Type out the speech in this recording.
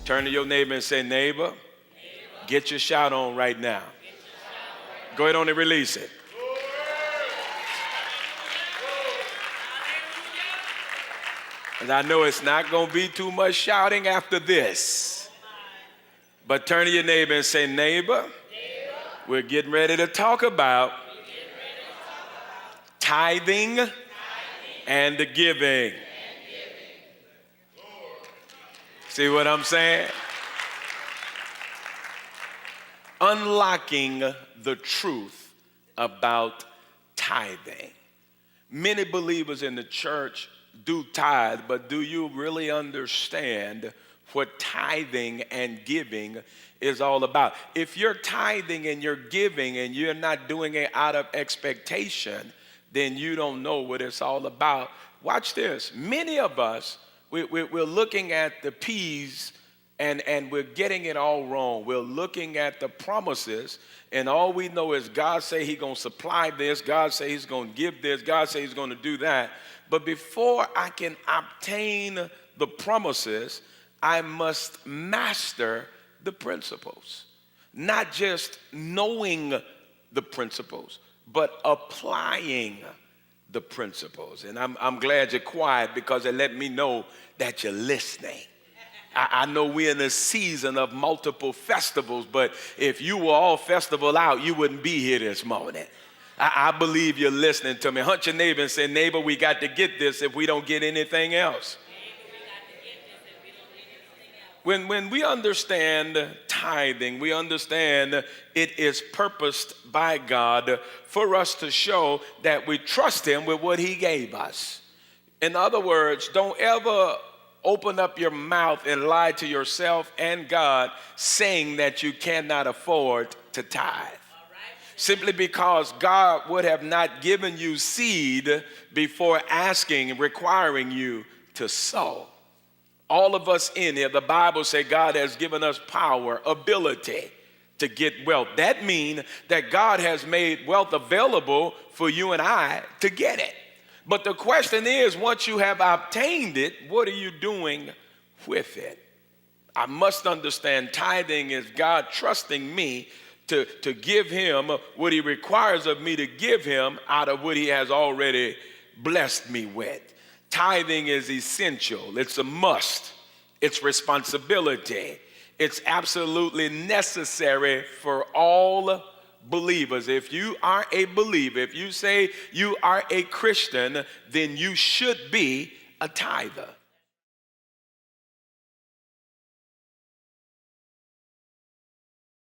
Turn to your neighbor and say, neighbor, get your shout on right now. Go ahead on and release it. And I know it's not going to be too much shouting after this. But turn to your neighbor and say, neighbor, we're getting ready to talk about tithing and the giving. See what I'm saying? Unlocking the truth about tithing. Many believers in the church do tithe, but do you really understand what tithing and giving is all about? If you're tithing and you're giving and you're not doing it out of expectation, then you don't know what it's all about. Watch this. Many of us, we're looking at the P's and we're getting it all wrong. We're looking at the promises, and all we know is God say he's going to supply this. God say he's going to give this. God say he's going to do that. But before I can obtain the promises, I must master the principles. Not just knowing the principles, but applying the principles. And I'm glad you're quiet, because it let me know that you're listening. I know we're in a season of multiple festivals, but if you were all festival out, you wouldn't be here this morning. I believe you're listening to me. Hunt your neighbor and say, neighbor, we got to get this if we don't get anything else. When we understand tithing, we understand it is purposed by God for us to show that we trust him with what he gave us. In other words, don't ever open up your mouth and lie to yourself and God saying that you cannot afford to tithe. Simply because God would have not given you seed before asking and requiring you to sow. All of us in here, the Bible says God has given us power, ability to get wealth. That means that God has made wealth available for you and I to get it. But the question is, once you have obtained it, what are you doing with it? I must understand tithing is God trusting me to give him what he requires of me to give him out of what he has already blessed me with. Tithing is essential. It's a must. It's responsibility. It's absolutely necessary for all believers. If you are a believer, if you say you are a Christian, then you should be a tither.